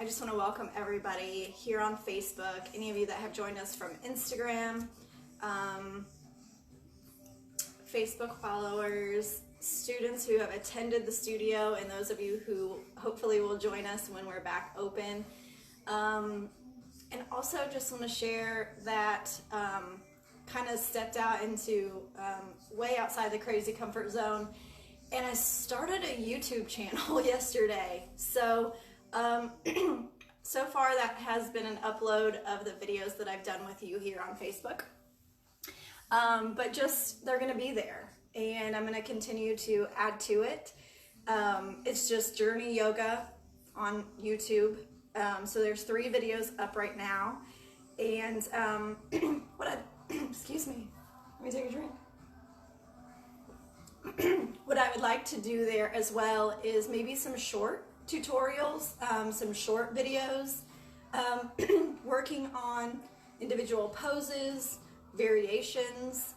just want to welcome everybody here on Facebook, any of you that have joined us from Instagram, Facebook followers, students who have attended the studio, and those of you who hopefully will join us when we're back open. And also just want to share that kind of stepped out into way outside the crazy comfort zone, and I started a YouTube channel yesterday. So so far that has been an upload of the videos that I've done with you here on Facebook, but just they're going to be there, and I'm going to continue to add to it. It's just Journey Yoga on YouTube. So there's 3 videos up right now, and excuse me, let me take a drink. What I would like to do there as well is maybe some short tutorials, some short videos, working on individual poses, variations.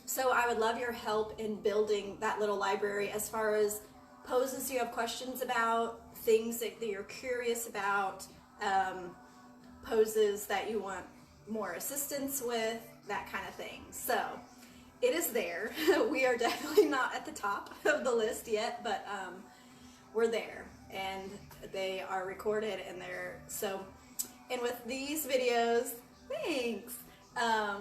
So I would love your help in building that little library as far as poses you have questions about, things that you're curious about, poses that you want more assistance with, that kind of thing. So it is there. We are definitely not at the top of the list yet, but we're there, and they are recorded, and and with these videos, thanks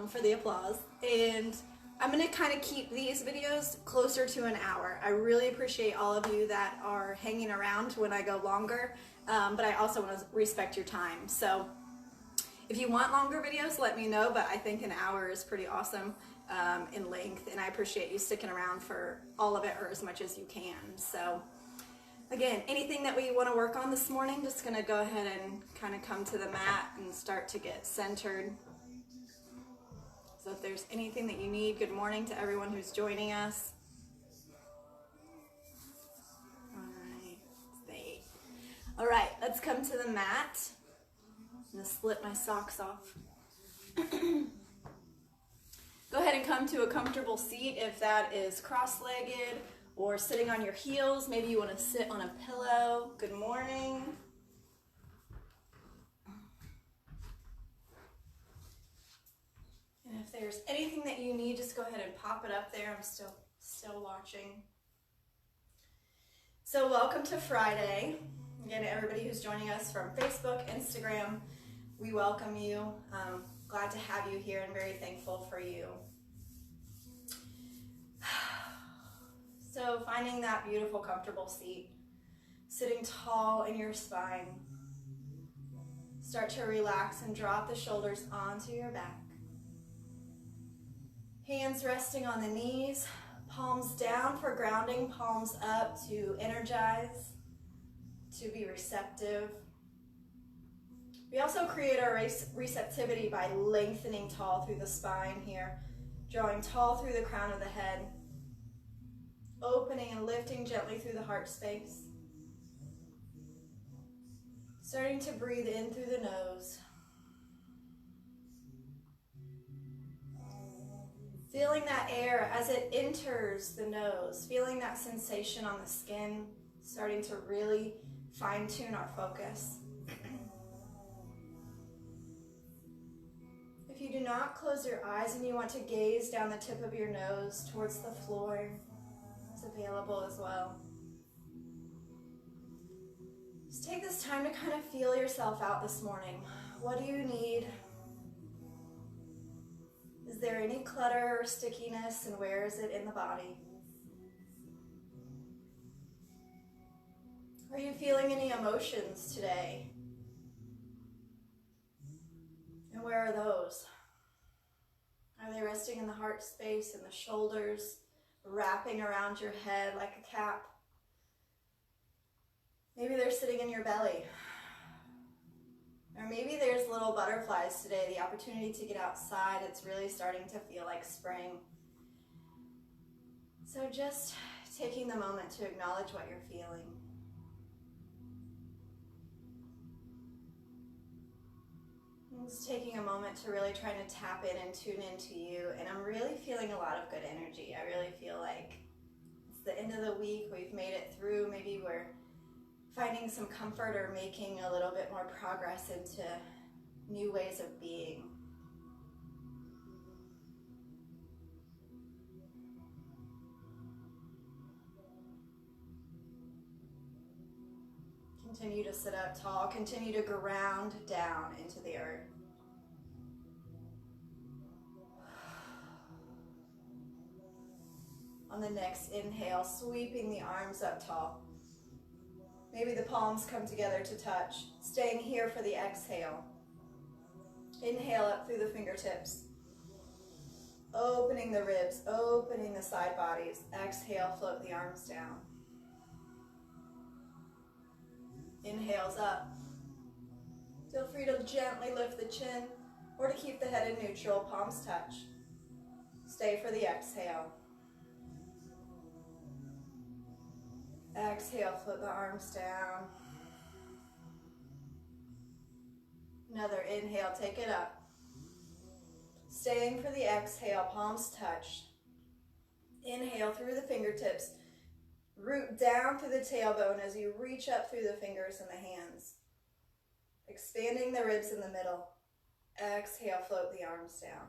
for the applause. And I'm going to kind of keep these videos closer to an hour. I really appreciate all of you that are hanging around when I go longer, but I also want to respect your time. So if you want longer videos, let me know, but I think an hour is pretty awesome in length, and I appreciate you sticking around for all of it or as much as you can. So again, anything that we want to work on this morning, just going to go ahead and kind of come to the mat and start to get centered. So if there's anything that you need, good morning to everyone who's joining us. All right, let's come to the mat. I'm going to slip my socks off. Go ahead and come to a comfortable seat if that is cross-legged or sitting on your heels. Maybe you want to sit on a pillow. Good morning. And if there's anything that you need, just go ahead and pop it up there. I'm still watching. So welcome to Friday. Again, everybody who's joining us from Facebook, Instagram, we welcome you. Glad to have you here and very thankful for you. So finding that beautiful, comfortable seat, sitting tall in your spine. Start to relax and drop the shoulders onto your back. Hands resting on the knees, palms down for grounding, palms up to energize, to be receptive. We also create our receptivity by lengthening tall through the spine here, drawing tall through the crown of the head, opening and lifting gently through the heart space. Starting to breathe in through the nose. Feeling that air as it enters the nose, feeling that sensation on the skin, starting to really fine-tune our focus. If you do not close your eyes and you want to gaze down the tip of your nose towards the floor, it's available as well. Just take this time to kind of feel yourself out this morning. What do you need? Is there any clutter or stickiness, and where is it in the body? Are you feeling any emotions today? And where are those? Are they resting in the heart space and the shoulders, wrapping around your head like a cap? Maybe they're sitting in your belly. Or maybe there's little butterflies today, the opportunity to get outside. It's really starting to feel like spring. So just taking the moment to acknowledge what you're feeling. And just taking a moment to really try to tap in and tune into you. And I'm really feeling a lot of good energy. I really feel like it's the end of the week. We've made it through. Maybe we're finding some comfort or making a little bit more progress into new ways of being. Continue to sit up tall. Continue to ground down into the earth. On the next inhale, sweeping the arms up tall. Maybe the palms come together to touch. Staying here for the exhale. Inhale up through the fingertips. Opening the ribs, opening the side bodies. Exhale, float the arms down. Inhales up. Feel free to gently lift the chin or to keep the head in neutral, palms touch. Stay for the exhale. Exhale, float the arms down. Another inhale, take it up. Staying for the exhale, palms touch. Inhale through the fingertips. Root down through the tailbone as you reach up through the fingers and the hands. Expanding the ribs in the middle. Exhale, float the arms down.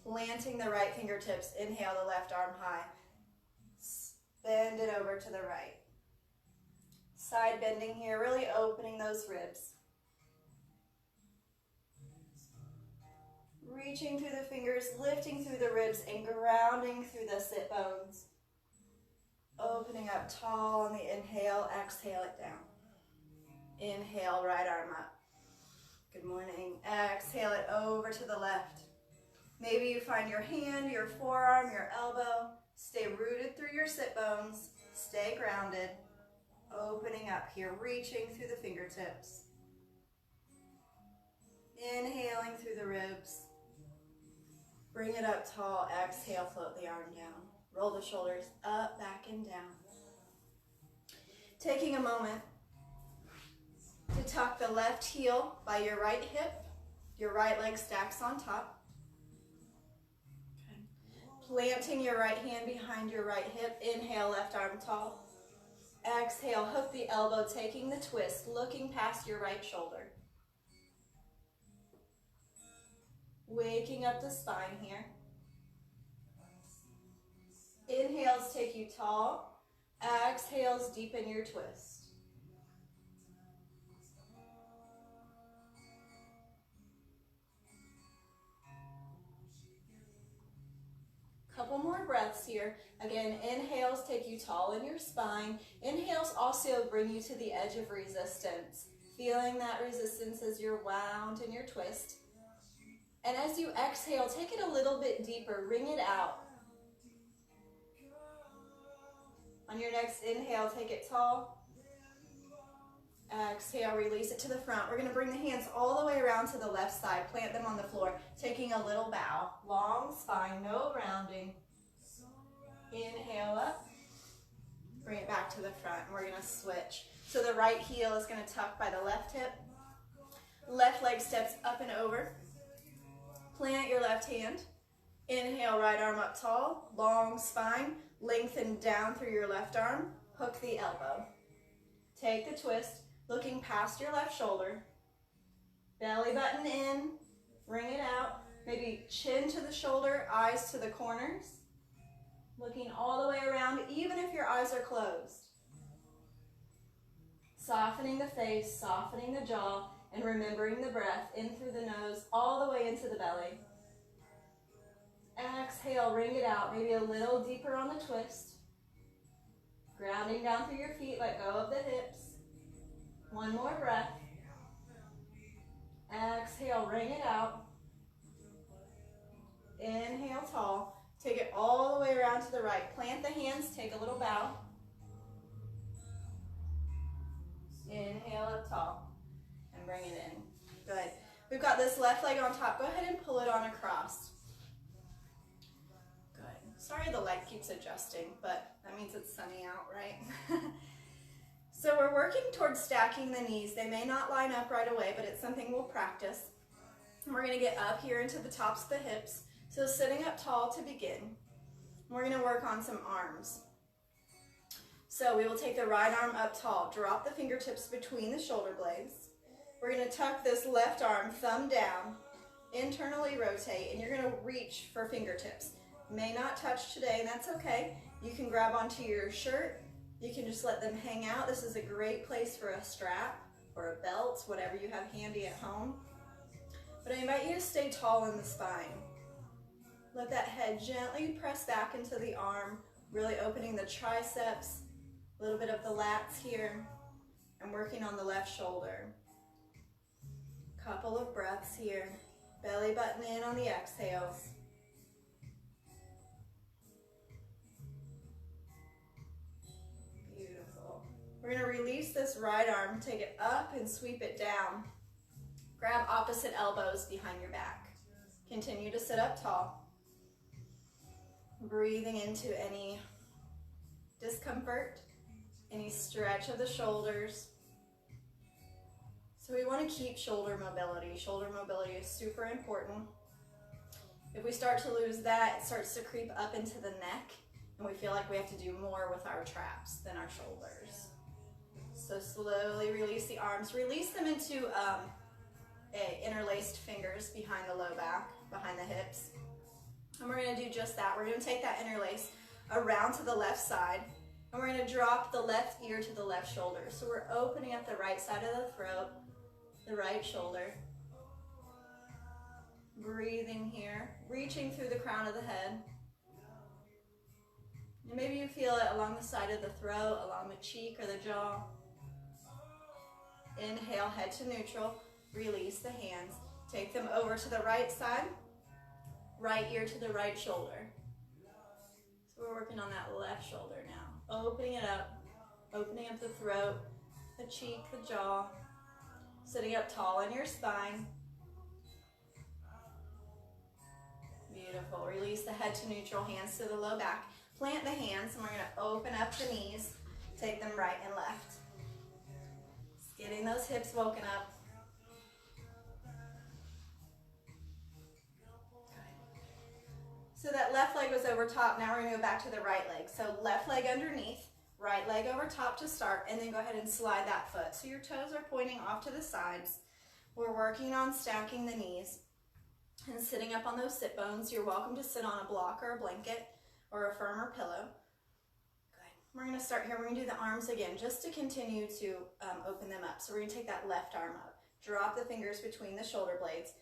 Planting the right fingertips. Inhale the left arm high. Bend it over to the right. Side bending here, really opening those ribs. Reaching through the fingers, lifting through the ribs, and grounding through the sit bones. Opening up tall on the inhale, exhale it down. Inhale, right arm up. Good morning. Exhale it over to the left. Maybe you find your hand, your forearm, your elbow. Stay rooted through your sit bones. Stay grounded. Opening up here, reaching through the fingertips. Inhaling through the ribs. Bring it up tall. Exhale, float the arm down. Roll the shoulders up, back, and down. Taking a moment to tuck the left heel by your right hip. Your right leg stacks on top. Planting your right hand behind your right hip. Inhale, left arm tall. Exhale, hook the elbow, taking the twist, looking past your right shoulder. Waking up the spine here. Inhales take you tall. Exhales deepen your twist. Couple more breaths here. Again, inhales take you tall in your spine. Inhales also bring you to the edge of resistance. Feeling that resistance as you're wound in your twist. And as you exhale, take it a little bit deeper. Ring it out. On your next inhale, take it tall. Exhale, release it to the front. We're going to bring the hands all the way around to the left side. Plant them on the floor, taking a little bow. Long spine, no rounding. Inhale up. Bring it back to the front. And we're going to switch. So the right heel is going to tuck by the left hip. Left leg steps up and over. Plant your left hand. Inhale, right arm up tall. Long spine. Lengthen down through your left arm. Hook the elbow. Take the twist. Looking past your left shoulder. Belly button in. Ring it out. Maybe chin to the shoulder, eyes to the corners. Looking all the way around, even if your eyes are closed. Softening the face, softening the jaw, and remembering the breath in through the nose, all the way into the belly. Exhale, ring it out, maybe a little deeper on the twist. Grounding down through your feet, let go of the hips. One more breath. Exhale, ring it out. Inhale, tall. Take it all the way around to the right. Plant the hands, take a little bow. Inhale up tall and bring it in. Good. We've got this left leg on top. Go ahead and pull it on across. Good. Sorry the light keeps adjusting, but that means it's sunny out, right? So we're working towards stacking the knees. They may not line up right away, but it's something we'll practice. And we're going to get up here into the tops of the hips. So sitting up tall to begin. We're going to work on some arms. So we will take the right arm up tall, drop the fingertips between the shoulder blades. We're going to tuck this left arm, thumb down, internally rotate, and you're going to reach for fingertips. May not touch today, and that's okay. You can grab onto your shirt. You can just let them hang out. This is a great place for a strap or a belt, whatever you have handy at home. But I invite you to stay tall in the spine. Let that head gently press back into the arm, really opening the triceps, a little bit of the lats here, and working on the left shoulder. Couple of breaths here. Belly button in on the exhales. Beautiful. We're going to release this right arm, take it up and sweep it down. Grab opposite elbows behind your back. Continue to sit up tall. Breathing into any discomfort, any stretch of the shoulders. So we want to keep shoulder mobility. Shoulder mobility is super important. If we start to lose that, it starts to creep up into the neck, and we feel like we have to do more with our traps than our shoulders. So slowly release the arms. Release them into interlaced fingers behind the low back, behind the hips. And we're going to do just that. We're going to take that interlace around to the left side, and we're going to drop the left ear to the left shoulder. So we're opening up the right side of the throat, the right shoulder. Breathing here, reaching through the crown of the head. And maybe you feel it along the side of the throat, along the cheek or the jaw. Inhale, head to neutral. Release the hands. Take them over to the right side. Right ear to the right shoulder. So we're working on that left shoulder now. Opening it up. Opening up the throat, the cheek, the jaw. Sitting up tall in your spine. Beautiful. Release the head to neutral, hands to the low back. Plant the hands, and we're going to open up the knees. Take them right and left. Just getting those hips woken up. So that left leg was over top. Now we're going to go back to the right leg. So left leg underneath, right leg over top to start, and then go ahead and slide that foot. So your toes are pointing off to the sides. We're working on stacking the knees and sitting up on those sit bones. You're welcome to sit on a block or a blanket or a firmer pillow. Good. We're going to start here. We're going to do the arms again just to continue to open them up. So we're going to take that left arm up. Drop the fingers between the shoulder blades.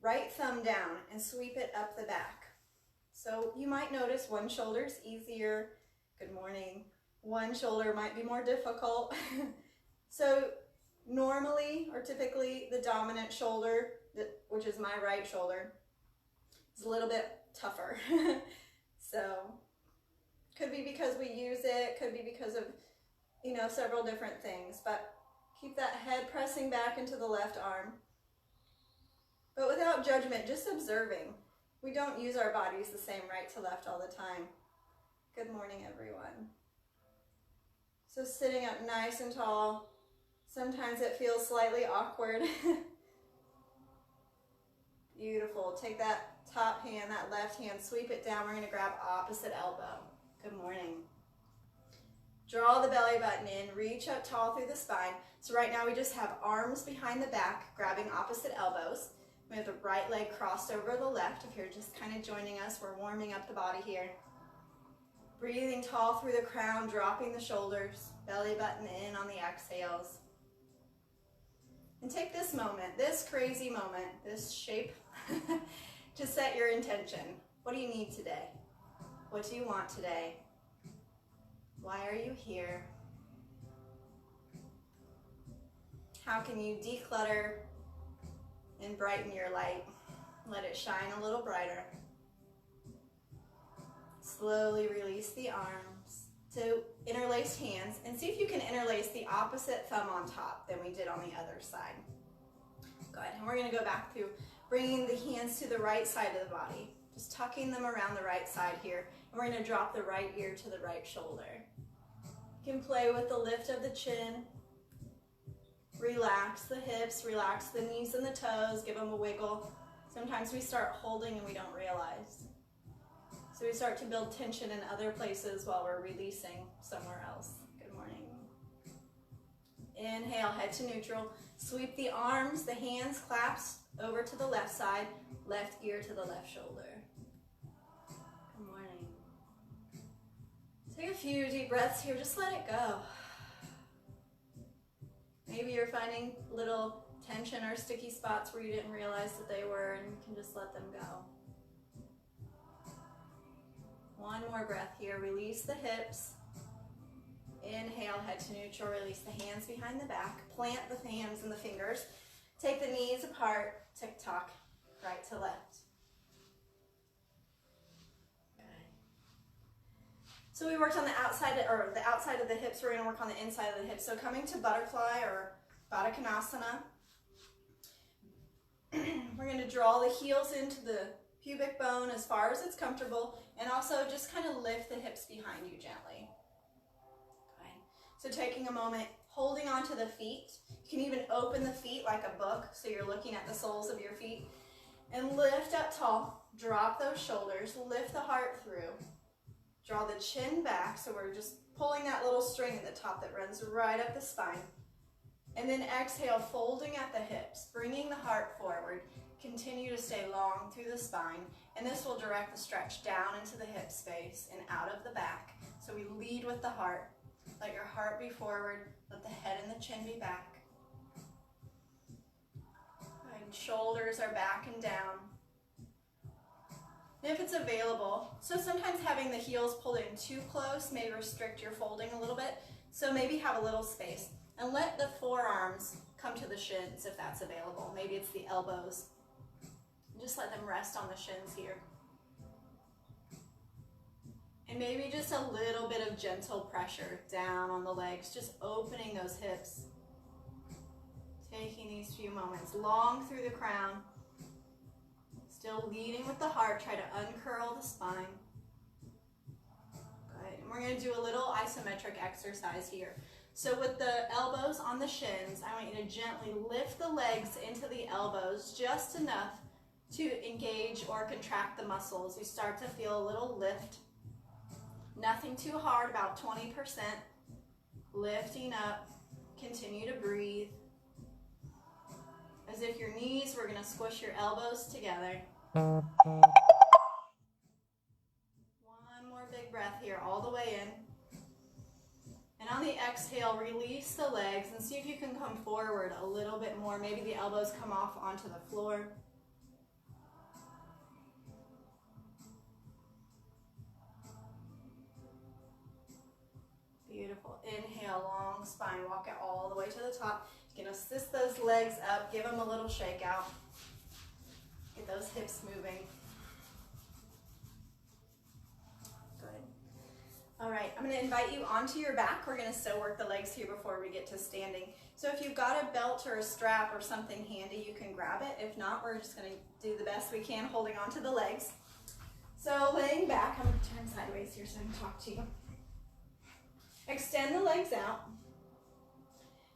Right thumb down and sweep it up the back. So you might notice one shoulder's easier. Good morning. One shoulder might be more difficult. So normally or typically the dominant shoulder, which is my right shoulder, is a little bit tougher. So could be because we use it, could be because of, several different things, but keep that head pressing back into the left arm. But without judgment, just observing. We don't use our bodies the same right to left all the time. Good morning, everyone. So sitting up nice and tall. Sometimes it feels slightly awkward. Beautiful. Take that top hand, that left hand, sweep it down. We're going to grab opposite elbow. Good morning. Draw the belly button in, reach up tall through the spine. So right now we just have arms behind the back, grabbing opposite elbows. We have the right leg crossed over the left. If you're just kind of joining us, we're warming up the body here. Breathing tall through the crown, dropping the shoulders, belly button in on the exhales. And take this moment, this crazy moment, this shape, to set your intention. What do you need today? What do you want today? Why are you here? How can you declutter and brighten your light? Let it shine a little brighter. Slowly release the arms to interlaced hands, and see if you can interlace the opposite thumb on top than we did on the other side. Good, and we're going to go back through bringing the hands to the right side of the body, just tucking them around the right side here, and we're going to drop the right ear to the right shoulder. You can play with the lift of the chin. Relax the hips, relax the knees and the toes, give them a wiggle. Sometimes we start holding and we don't realize. So we start to build tension in other places while we're releasing somewhere else. Inhale, head to neutral. Sweep the arms, the hands, claps over to the left side. Left ear to the left shoulder. Good morning. Take a few deep breaths here. Just let it go. Maybe you're finding little tension or sticky spots where you didn't realize that they were, and you can just let them go. One more breath here. Release the hips. Inhale, head to neutral. Release the hands behind the back. Plant the hands and the fingers. Take the knees apart. Tick-tock, right to left. Good. So we worked on the outside of the hips. We're going to work on the inside of the hips. So coming to butterfly or Baddha Konasana. We're going to draw the heels into the pubic bone as far as it's comfortable, and also just kind of lift the hips behind you gently. Okay. So taking a moment, holding onto the feet. You can even open the feet like a book, so you're looking at the soles of your feet, and lift up tall. Drop those shoulders, lift the heart through. Draw the chin back, so we're just pulling that little string at the top that runs right up the spine. And then exhale, folding at the hips, bringing the heart forward. Continue to stay long through the spine, and this will direct the stretch down into the hip space and out of the back. So we lead with the heart. Let your heart be forward, let the head and the chin be back. And shoulders are back and down. And if it's available, so sometimes having the heels pulled in too close may restrict your folding a little bit, so maybe have a little space. And let the forearms come to the shins if that's available. Maybe it's the elbows. Just let them rest on the shins here. And maybe just a little bit of gentle pressure down on the legs, just opening those hips. Taking these few moments long through the crown. Still leading with the heart, try to uncurl the spine. Good, and we're going to do a little isometric exercise here. So with the elbows on the shins, I want you to gently lift the legs into the elbows just enough to engage or contract the muscles. You start to feel a little lift. Nothing too hard, about 20%. Lifting up, continue to breathe. As if your knees, we're going to squish your elbows together. One more big breath here, all the way in. And on the exhale, release the legs and see if you can come forward a little bit more. Maybe the elbows come off onto the floor. Beautiful. Inhale, long spine. Walk it all the way to the top. You can assist those legs up. Give them a little shake out. Get those hips moving. All right, I'm going to invite you onto your back. We're going to still work the legs here before we get to standing. So if you've got a belt or a strap or something handy, you can grab it. If not, we're just going to do the best we can holding onto the legs. So laying back, I'm going to turn sideways here so I can talk to you. Extend the legs out.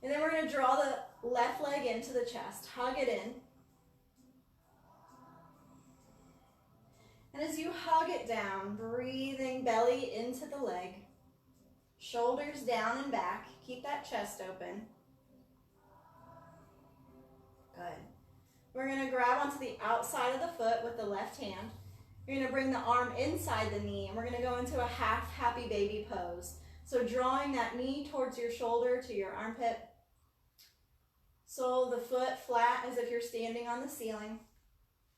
And then we're going to draw the left leg into the chest. Hug it in. And as you hug it down, breathing belly into the leg, shoulders down and back, keep that chest open. Good. We're going to grab onto the outside of the foot with the left hand. You're going to bring the arm inside the knee, and we're going to go into a half happy baby pose. So drawing that knee towards your shoulder to your armpit. Sole of the foot flat as if you're standing on the ceiling.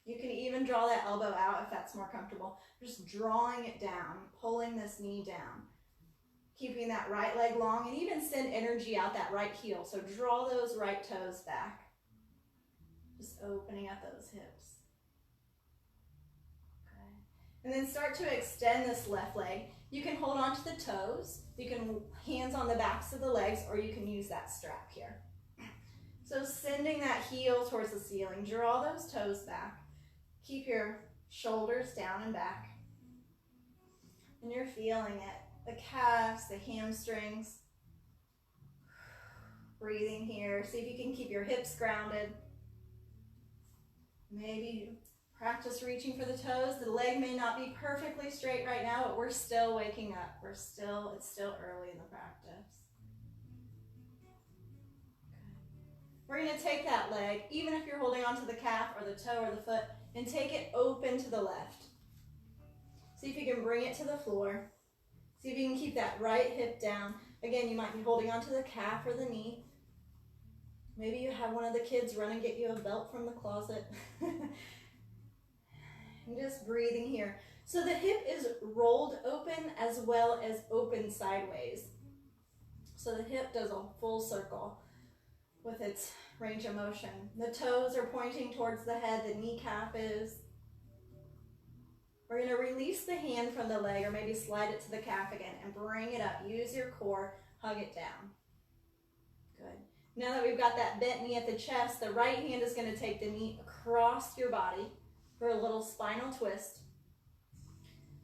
You can even draw that elbow out if that's more comfortable. Just drawing it down, pulling this knee down. Keeping that right leg long, and even send energy out that right heel. So draw those right toes back. Just opening up those hips. Okay. And then start to extend this left leg. You can hold on to the toes. You can hands on the backs of the legs, or you can use that strap here. So sending that heel towards the ceiling. Draw those toes back. Keep your shoulders down and back. And you're feeling it. The calves, the hamstrings. Breathing here. See if you can keep your hips grounded. Maybe practice reaching for the toes. The leg may not be perfectly straight right now, but we're still waking up. It's still early in the practice. We're going to take that leg, even if you're holding onto the calf or the toe or the foot, and take it open to the left. See if you can bring it to the floor. See if you can keep that right hip down. Again, you might be holding onto the calf or the knee. Maybe you have one of the kids run and get you a belt from the closet. And just breathing here. So the hip is rolled open as well as open sideways. So the hip does a full circle with its range of motion. The toes are pointing towards the head, the kneecap is. We're going to release the hand from the leg, or maybe slide it to the calf again and bring it up. Use your core, hug it down. Good. Now that we've got that bent knee at the chest, the right hand is going to take the knee across your body for a little spinal twist.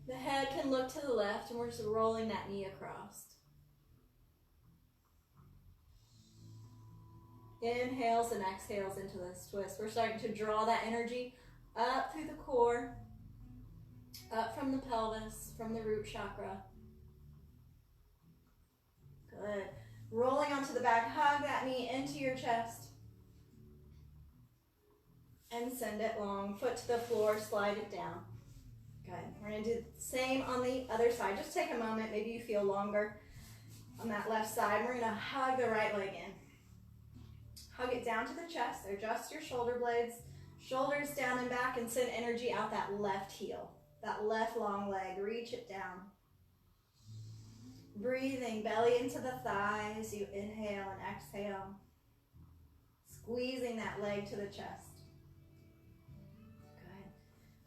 The head can look to the left, and we're just rolling that knee across. Inhales and exhales into this twist. We're starting to draw that energy up through the core, up from the pelvis, from the root chakra. Good. Rolling onto the back, hug that knee into your chest. And send it long. Foot to the floor, slide it down. Good. We're going to do the same on the other side. Just take a moment. Maybe you feel longer on that left side. We're going to hug the right leg in. Hug it down to the chest. Adjust your shoulder blades. Shoulders down and back, and send energy out that left heel. That left long leg, reach it down. Breathing belly into the thighs. You inhale and exhale. Squeezing that leg to the chest. Good.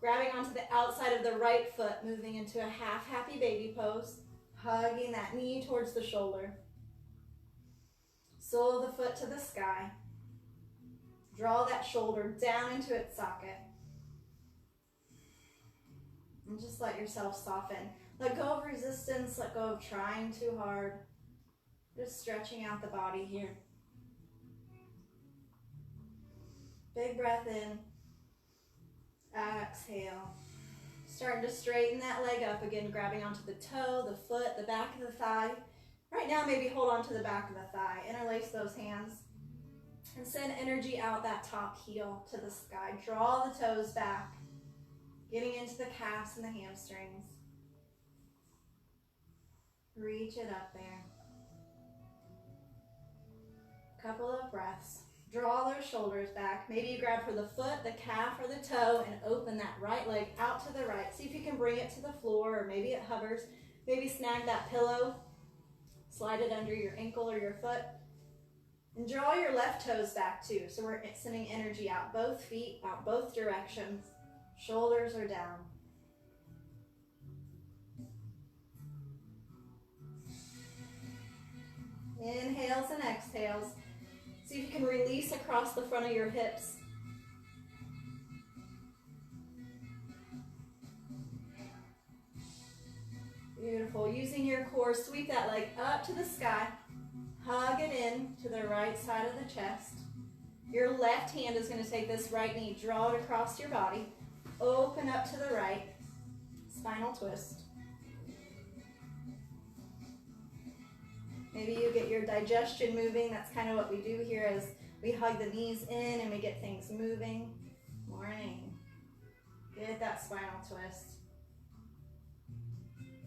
Grabbing onto the outside of the right foot, moving into a half happy baby pose. Hugging that knee towards the shoulder. Sole of the foot to the sky. Draw that shoulder down into its socket. And just let yourself soften. Let go of resistance, let go of trying too hard. Just stretching out the body here. Big breath in. Exhale. Starting to straighten that leg up again, grabbing onto the toe, the foot, the back of the thigh. Right now, maybe hold on to the back of the thigh. Interlace those hands. And send energy out that top heel to the sky. Draw the toes back. Getting into the calves and the hamstrings. Reach it up there. Couple of breaths. Draw those shoulders back. Maybe you grab for the foot, the calf, or the toe and open that right leg out to the right. See if you can bring it to the floor, or maybe it hovers. Maybe snag that pillow. Slide it under your ankle or your foot. And draw your left toes back too. So we're sending energy out both feet, out both directions. Shoulders are down. Inhales and exhales. See if you can release across the front of your hips. Beautiful. Using your core, sweep that leg up to the sky. Hug it in to the right side of the chest. Your left hand is going to take this right knee, draw it across your body. Open up to the right. Spinal twist. Maybe you get your digestion moving. That's kind of what we do here as we hug the knees in and we get things moving. Morning. Get that spinal twist.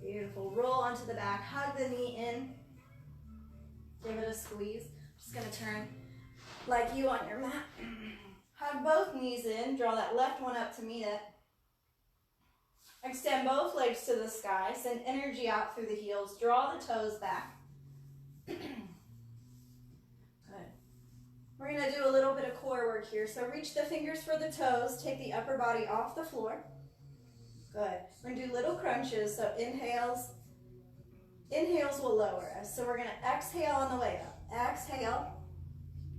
Beautiful. Roll onto the back. Hug the knee in. Give it a squeeze. Just going to turn like you on your mat. Hug both knees in. Draw that left one up to meet it. Extend both legs to the sky. Send energy out through the heels. Draw the toes back. Good. We're going to do a little bit of core work here. So reach the fingers for the toes. Take the upper body off the floor. Good. We're going to do little crunches. So inhales. Inhales will lower us. So we're going to exhale on the way up. Exhale.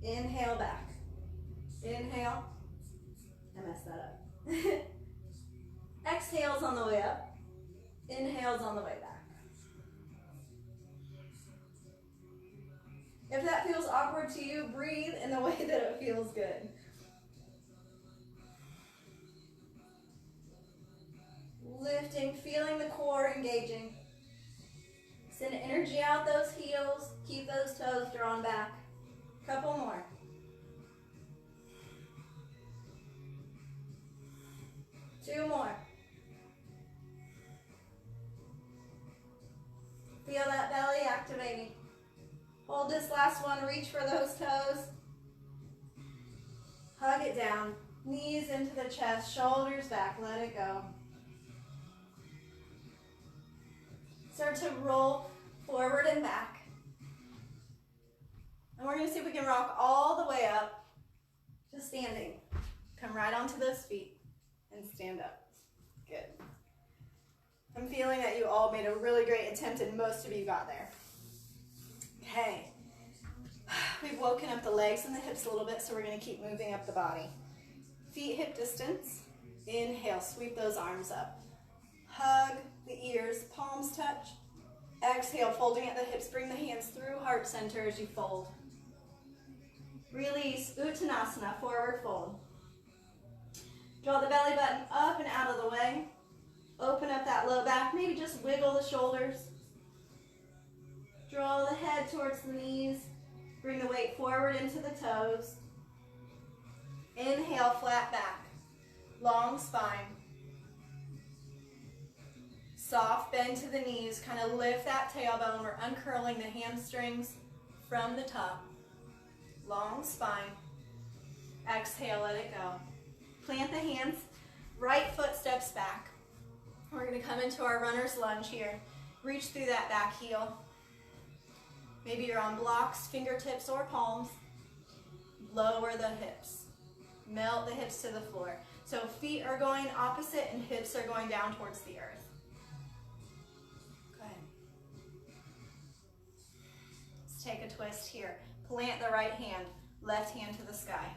Inhale back. Inhale. I messed that up. Exhales on the way up. Inhales on the way back. If that feels awkward to you, breathe in the way that it feels good. Lifting, feeling the core engaging. Send energy out those heels. Keep those toes drawn back. Couple more. Last one, reach for those toes. Hug it down. Knees into the chest, shoulders back, let it go. Start to roll forward and back. And we're going to see if we can rock all the way up to standing. Come right onto those feet and stand up. Good. I'm feeling that you all made a really great attempt and most of you got there. Okay. We've woken up the legs and the hips a little bit, so we're going to keep moving up the body. Feet hip distance. Inhale, sweep those arms up. Hug the ears, palms touch. Exhale, folding at the hips, bring the hands through heart center as you fold. Release, Uttanasana, forward fold. Draw the belly button up and out of the way. Open up that low back, maybe just wiggle the shoulders. Draw the head towards the knees. Bring the weight forward into the toes. Inhale, flat back, long spine. Soft bend to the knees, kind of lift that tailbone. We're uncurling the hamstrings from the top. Long spine. Exhale, let it go. Plant the hands, right foot steps back. We're going to come into our runner's lunge here. Reach through that back heel. Maybe you're on blocks, fingertips, or palms. Lower the hips. Melt the hips to the floor. So feet are going opposite and hips are going down towards the earth. Good. Let's take a twist here. Plant the right hand, left hand to the sky.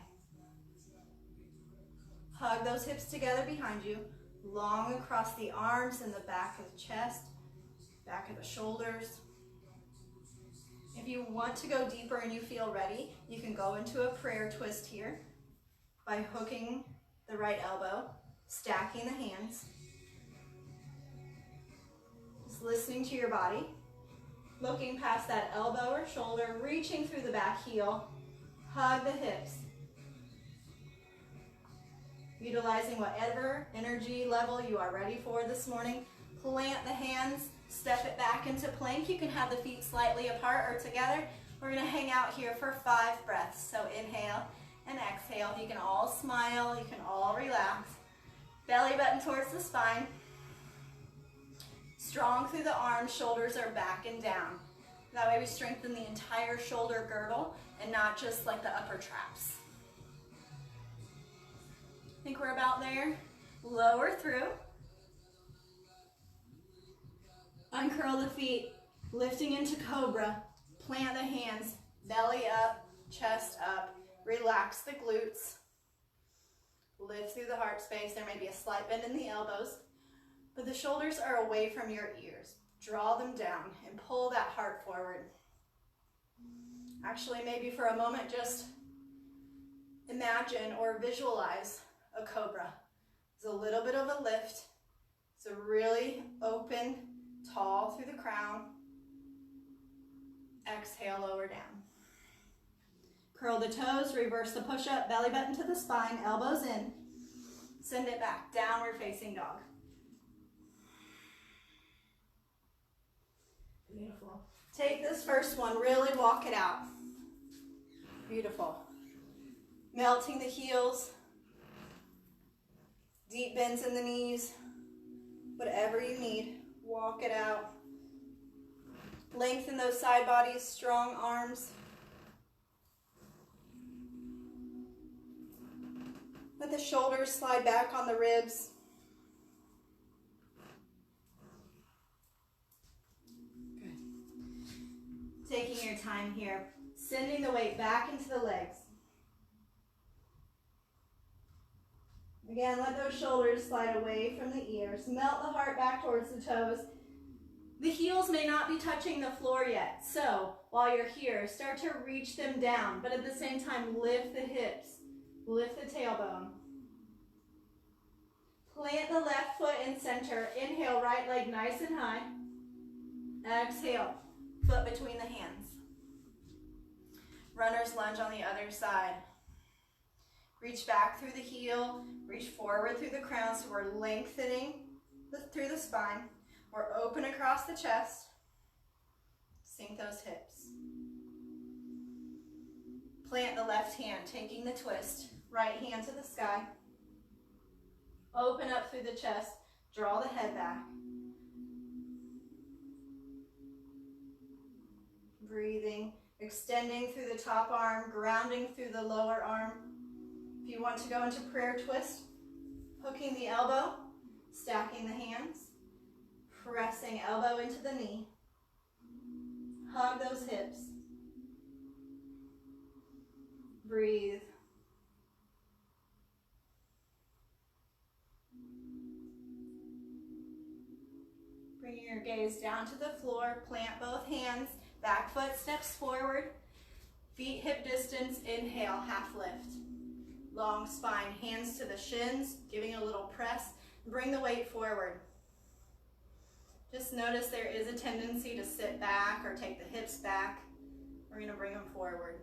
Hug those hips together behind you, long across the arms and the back of the chest, back of the shoulders. If you want to go deeper and you feel ready, you can go into a prayer twist here by hooking the right elbow, stacking the hands, just listening to your body, looking past that elbow or shoulder, reaching through the back heel, hug the hips, utilizing whatever energy level you are ready for this morning. Plant the hands, step it back into plank. You can have the feet slightly apart or together. We're going to hang out here for 5 breaths. So inhale and exhale. You can all smile, you can all relax. Belly button towards the spine. Strong through the arms, shoulders are back and down. That way we strengthen the entire shoulder girdle and not just like the upper traps. I think we're about there. Lower through. Uncurl the feet, lifting into cobra. Plant the hands, belly up, chest up. Relax the glutes. Lift through the heart space. There may be a slight bend in the elbows, but the shoulders are away from your ears. Draw them down and pull that heart forward. Actually, maybe for a moment, just imagine or visualize a cobra. It's a little bit of a lift. It's a really open, tall through the crown. Exhale, lower down. Curl the toes, reverse the push-up, belly button to the spine, elbows in. Send it back, downward facing dog. Beautiful. Take this first one, really walk it out. Beautiful. Melting the heels, deep bends in the knees, whatever you need, walk it out. Lengthen those side bodies, strong arms. Let the shoulders slide back on the ribs. Good. Taking your time here, sending the weight back into the legs. Again, let those shoulders slide away from the ears. Melt the heart back towards the toes. The heels may not be touching the floor yet, so while you're here, start to reach them down, but at the same time, lift the hips, lift the tailbone. Plant the left foot in center. Inhale, right leg nice and high. Exhale, foot between the hands. Runner's lunge on the other side. Reach back through the heel, reach forward through the crown, so we're lengthening through the spine. We're open across the chest. Sink those hips. Plant the left hand, taking the twist. Right hand to the sky. Open up through the chest. Draw the head back. Breathing, extending through the top arm, grounding through the lower arm. If you want to go into prayer twist, hooking the elbow, stacking the hands, pressing elbow into the knee. Hug those hips. Breathe. Bring your gaze down to the floor. Plant both hands. Back foot steps forward. Feet hip distance. Inhale, half lift. Long spine, hands to the shins, giving a little press. Bring the weight forward. Just notice there is a tendency to sit back or take the hips back. We're going to bring them forward.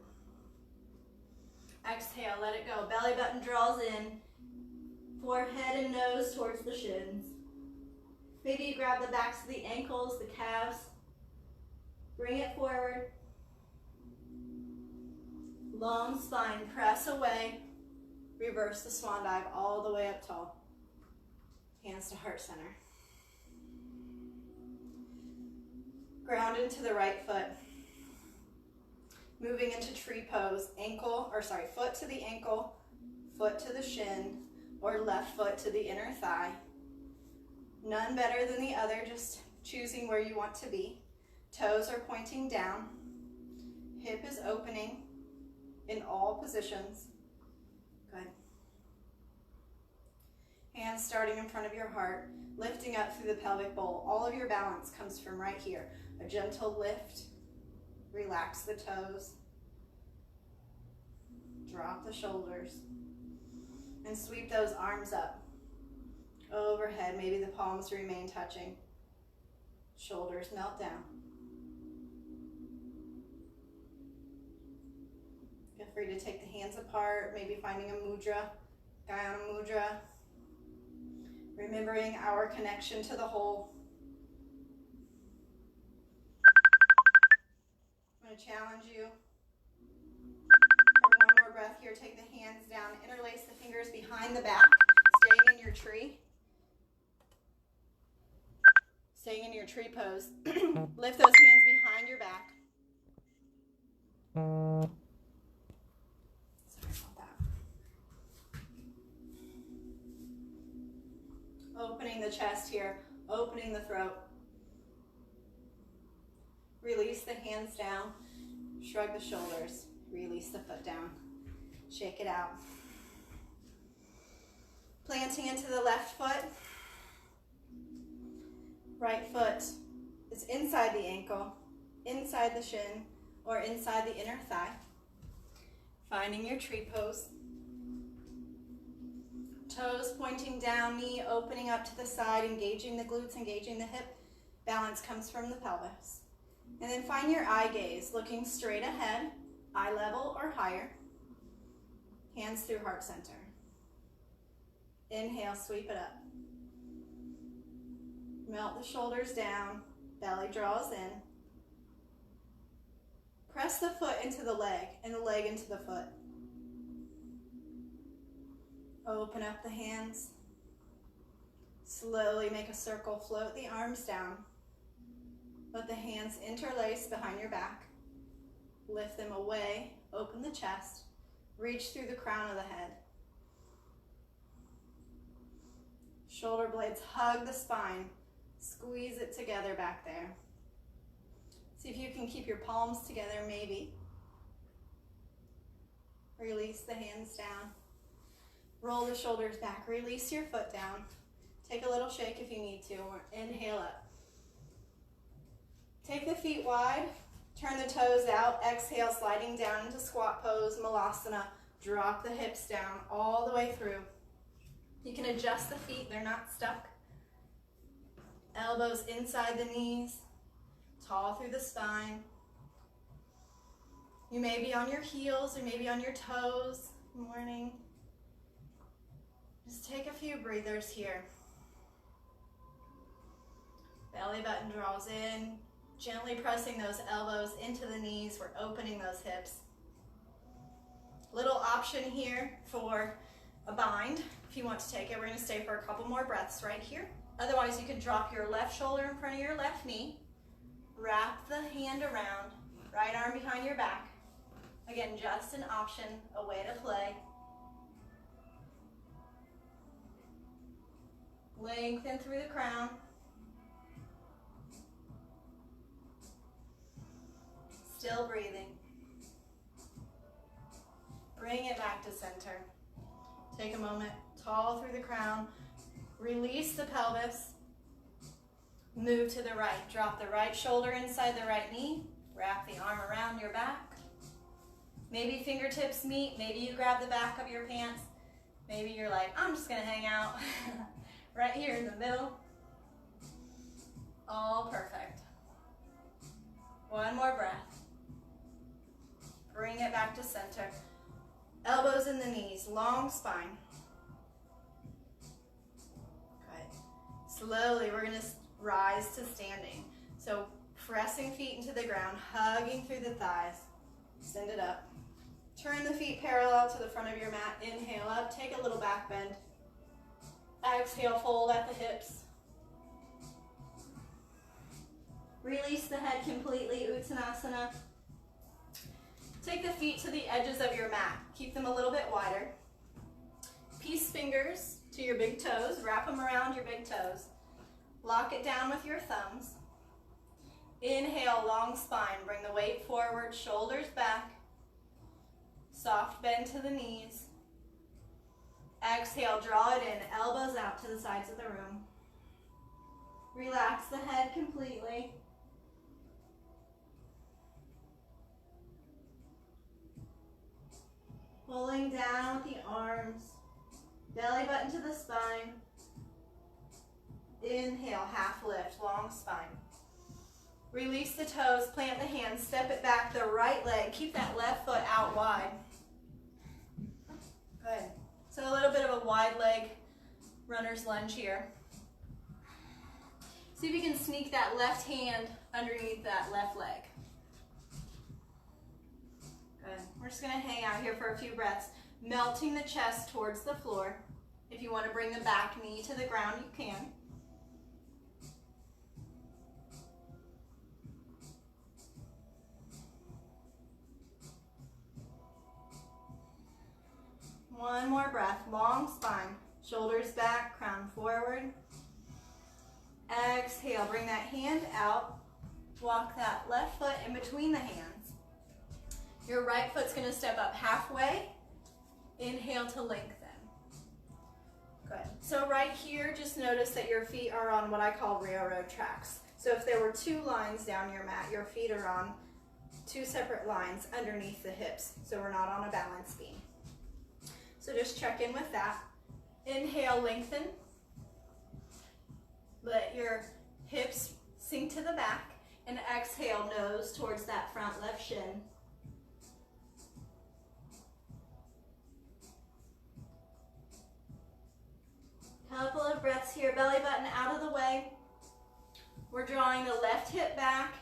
Exhale, let it go. Belly button draws in. Forehead and nose towards the shins. Maybe you grab the backs of the ankles, the calves. Bring it forward. Long spine, press away. Reverse the swan dive all the way up tall. Hands to heart center. Ground into the right foot. Moving into tree pose. Foot to the ankle, foot to the shin, or left foot to the inner thigh. None better than the other, just choosing where you want to be. Toes are pointing down. Hip is opening in all positions. Good. Hands starting in front of your heart, lifting up through the pelvic bowl. All of your balance comes from right here. A gentle lift. Relax the toes. Drop the shoulders. And sweep those arms up. Overhead, maybe the palms remain touching. Shoulders melt down. Feel free to take the hands apart, maybe finding a mudra, Gayana mudra. Remembering our connection to the whole. I'm going to challenge you for one more breath here. Take the hands down, interlace the fingers behind the back, staying in your tree. Staying in your tree pose. Lift those hands behind your back. Sorry about that. Opening the chest here, opening the throat. Release the hands down, shrug the shoulders, release the foot down, shake it out. Planting into the left foot. Right foot is inside the ankle, inside the shin, or inside the inner thigh. Finding your tree pose. Toes pointing down, knee opening up to the side, engaging the glutes, engaging the hip. Balance comes from the pelvis. And then find your eye gaze, looking straight ahead, eye level or higher. Hands through heart center. Inhale, sweep it up. Melt the shoulders down, belly draws in. Press the foot into the leg and the leg into the foot. Open up the hands. Slowly make a circle, float the arms down. Let the hands interlace behind your back. Lift them away, open the chest, reach through the crown of the head. Shoulder blades hug the spine. Squeeze it together back there. See if you can keep your palms together, maybe. Release the hands down. Roll the shoulders back. Release your foot down. Take a little shake if you need to, or inhale up. Take the feet wide. Turn the toes out. Exhale, sliding down into squat pose, malasana. Drop the hips down all the way through. You can adjust the feet. They're not stuck. Elbows inside the knees, tall through the spine. You may be on your heels or maybe on your toes. Good morning. Just take a few breathers here. Belly button draws in, gently pressing those elbows into the knees. We're opening those hips. Little option here for a bind if you want to take it. We're going to stay for a couple more breaths right here. Otherwise, you could drop your left shoulder in front of your left knee, wrap the hand around, right arm behind your back. Again, just an option, a way to play. Lengthen through the crown. Still breathing. Bring it back to center. Take a moment, tall through the crown. Release the pelvis. Move to the right. Drop the right shoulder inside the right knee. Wrap the arm around your back. Maybe fingertips meet. Maybe you grab the back of your pants. Maybe you're like, I'm just going to hang out right here in the middle. All perfect. One more breath. Bring it back to center. Elbows in the knees, long spine. Good. Slowly, we're going to rise to standing. So pressing feet into the ground, hugging through the thighs. Send it up. Turn the feet parallel to the front of your mat. Inhale up, take a little back bend. Exhale, fold at the hips. Release the head completely, Uttanasana. Take the feet to the edges of your mat. Keep them a little bit wider. Peace fingers to your big toes. Wrap them around your big toes. Lock it down with your thumbs. Inhale, long spine. Bring the weight forward, shoulders back. Soft bend to the knees. Exhale, draw it in, elbows out to the sides of the room. Relax the head completely. Pulling down with the arms, belly button to the spine. Inhale, half lift, long spine. Release the toes, plant the hands, step it back, the right leg. Keep that left foot out wide. Good. So a little bit of a wide leg runner's lunge here. See if you can sneak that left hand underneath that left leg. Good. We're just going to hang out here for a few breaths, melting the chest towards the floor. If you want to bring the back knee to the ground, you can. One more breath, long spine, shoulders back, crown forward. Exhale, bring that hand out. Walk that left foot in between the hands. Your right foot's going to step up halfway. Inhale to lengthen. Good. So right here, just notice that your feet are on what I call railroad tracks. So if there were two lines down your mat, your feet are on two separate lines underneath the hips. So we're not on a balance beam. So just check in with that. Inhale, lengthen. Let your hips sink to the back. And exhale, nose towards that front left shin. Couple of breaths here, belly button out of the way. We're drawing the left hip back,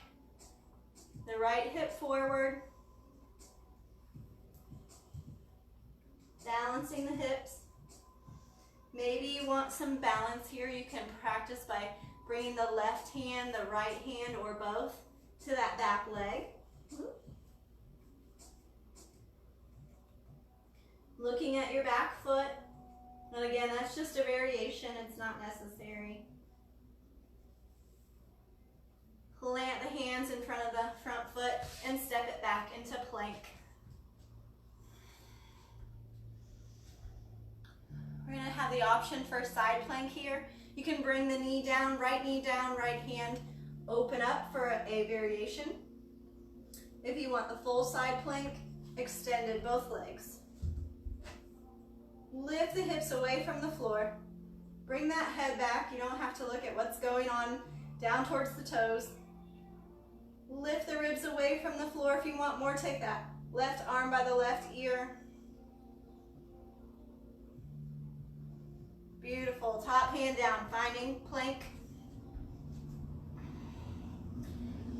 the right hip forward. Balancing the hips. Maybe you want some balance here. You can practice by bringing the left hand, the right hand, or both to that back leg. Looking at your back foot. And again, that's just a variation. It's not necessary. Plant the hands in front of the front foot and step it back into plank. We're going to have the option for a side plank here. You can bring the knee down, right hand, open up for a variation. If you want the full side plank, extended both legs. Lift the hips away from the floor. Bring that head back. You don't have to look at what's going on down towards the toes. Lift the ribs away from the floor. If you want more, take that left arm by the left ear. Beautiful. Top hand down, finding plank.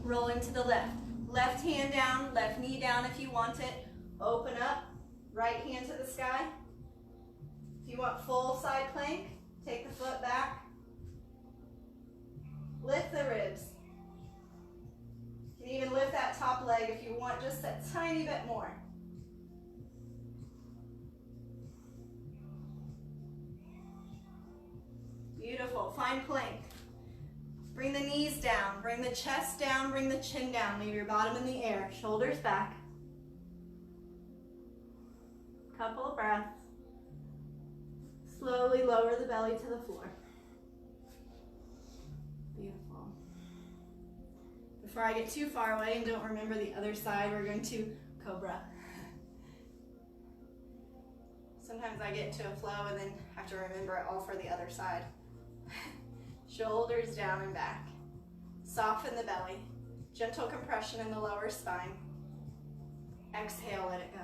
Rolling to the left. Left hand down, left knee down if you want it. Open up. Right hand to the sky. If you want full side plank, take the foot back. Lift the ribs. You can even lift that top leg if you want just a tiny bit more. Beautiful. Find plank. Bring the knees down. Bring the chest down. Bring the chin down. Leave your bottom in the air. Shoulders back. Couple of breaths. Slowly lower the belly to the floor. Beautiful. Before I get too far away and don't remember the other side, we're going to cobra. Sometimes I get into a flow and then have to remember it all for the other side. Shoulders down and back. Soften the belly. Gentle compression in the lower spine. Exhale, let it go.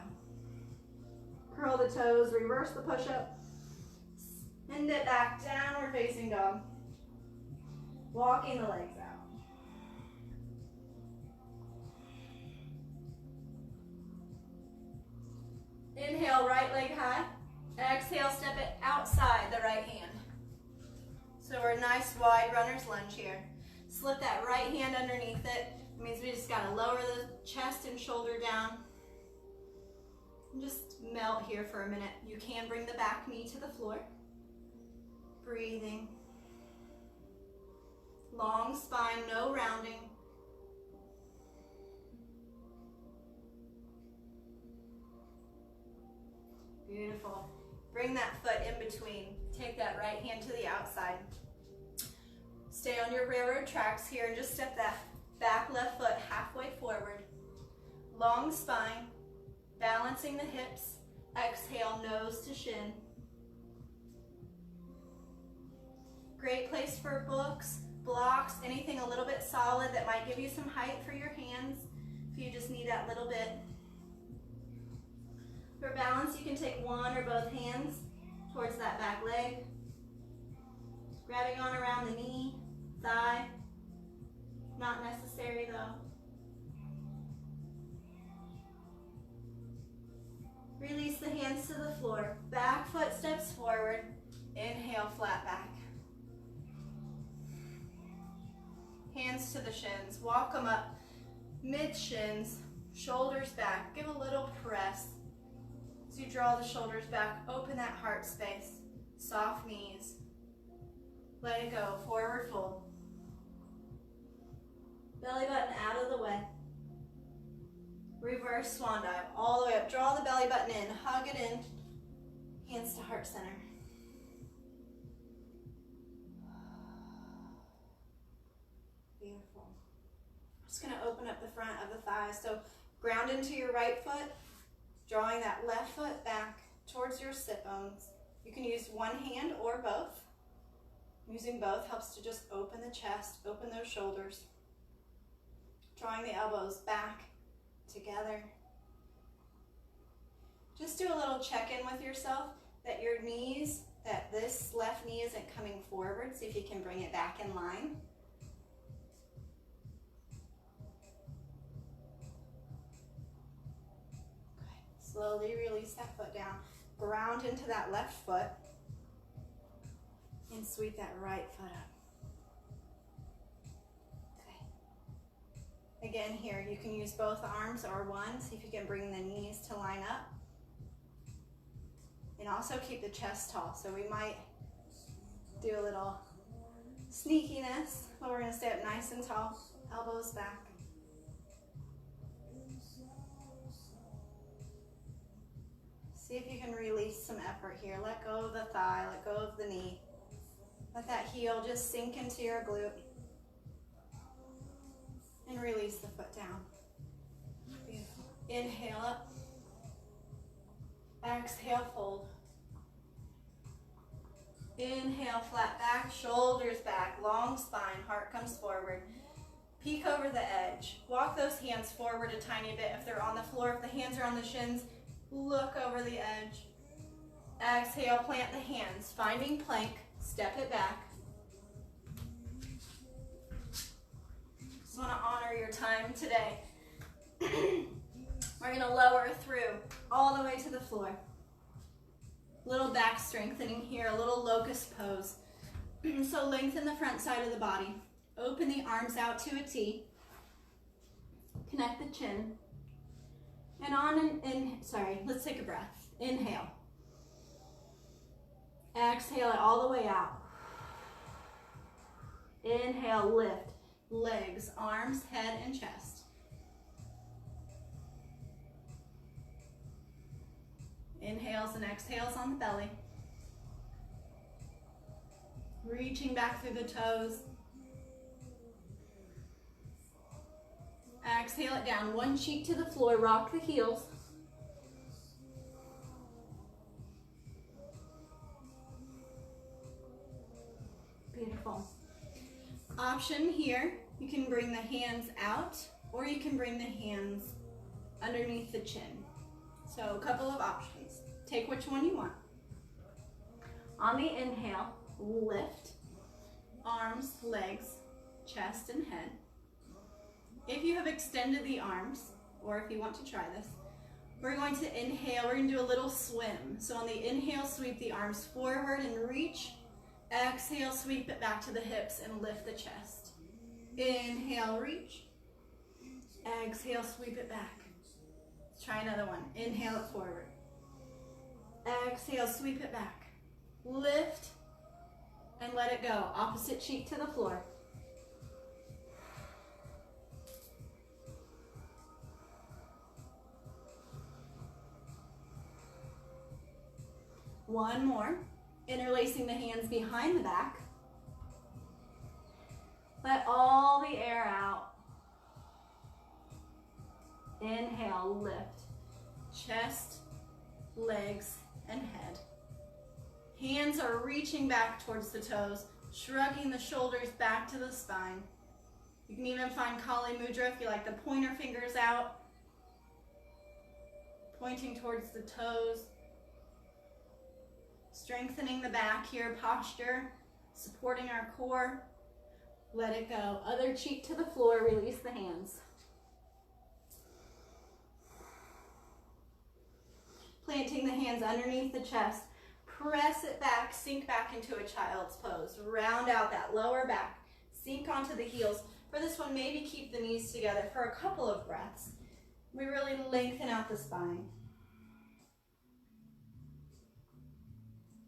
Curl the toes, reverse the push-up. Send it back, downward facing dog. Walking the legs out. Inhale, right leg high. Exhale, step it outside the right hand. So we're a nice wide runner's lunge here. Slip that right hand underneath it. It means we just gotta lower the chest and shoulder down. And just melt here for a minute. You can bring the back knee to the floor. Breathing. Long spine, no rounding. Beautiful. Bring that foot in between. Take that right hand to the outside. Stay on your railroad tracks here and just step that back left foot halfway forward. Long spine, balancing the hips. Exhale, nose to shin. Great place for books, blocks, anything a little bit solid that might give you some height for your hands if you just need that little bit. For balance, you can take one or both hands towards that back leg. Grabbing on around the knee, thigh. Not necessary though. Release the hands to the floor. Back foot steps forward. Inhale, flat back. Hands to the shins. Walk them up. Mid-shins. Shoulders back. Give a little press. As you draw the shoulders back, open that heart space. Soft knees. Let it go. Forward fold. Belly button out of the way. Reverse swan dive. All the way up. Draw the belly button in. Hug it in. Hands to heart center. Beautiful. Just going to open up the front of the thighs. So ground into your right foot. Drawing that left foot back towards your sit bones. You can use one hand or both. Using both helps to just open the chest, open those shoulders. Drawing the elbows back, together. Just do a little check-in with yourself that your knees, that this left knee isn't coming forward. See if you can bring it back in line. Slowly release that foot down. Ground into that left foot. And sweep that right foot up. Okay. Again here, you can use both arms or one. See if you can bring the knees to line up. And also keep the chest tall. So we might do a little sneakiness, but we're going to stay up nice and tall. Elbows back. See if you can release some effort here. Let go of the thigh, let go of the knee. Let that heel just sink into your glute. And release the foot down. Beautiful. Inhale up. Exhale, fold. Inhale, flat back, shoulders back, long spine, heart comes forward. Peek over the edge. Walk those hands forward a tiny bit if they're on the floor. If the hands are on the shins, look over the edge. Exhale, plant the hands. Finding plank, step it back. Just want to honor your time today. We're gonna lower through all the way to the floor. Little back strengthening here, a little locust pose. So lengthen the front side of the body. Open the arms out to a T. Connect the chin. And on let's take a breath. Inhale. Exhale it all the way out. Inhale, lift. Legs, arms, head, and chest. Inhales and exhales on the belly. Reaching back through the toes. Exhale it down. One cheek to the floor. Rock the heels. Beautiful. Option here, you can bring the hands out or you can bring the hands underneath the chin. So a couple of options. Take which one you want. On the inhale, lift, arms, legs, chest, and head. If you have extended the arms, or if you want to try this, we're going to inhale, we're going to do a little swim. So on the inhale, sweep the arms forward and reach. Exhale, sweep it back to the hips and lift the chest. Inhale, reach. Exhale, sweep it back. Let's try another one. Inhale it forward. Exhale, sweep it back. Lift and let it go. Opposite cheek to the floor. One more. Interlacing the hands behind the back. Let all the air out. Inhale, lift. Chest, legs, and head. Hands are reaching back towards the toes, shrugging the shoulders back to the spine. You can even find Kali Mudra if you like the pointer fingers out, pointing towards the toes. Strengthening the back here, posture, supporting our core. Let it go. Other cheek to the floor, release the hands. Planting the hands underneath the chest. Press it back, sink back into a child's pose. Round out that lower back. Sink onto the heels. For this one, maybe keep the knees together for a couple of breaths. We really lengthen out the spine.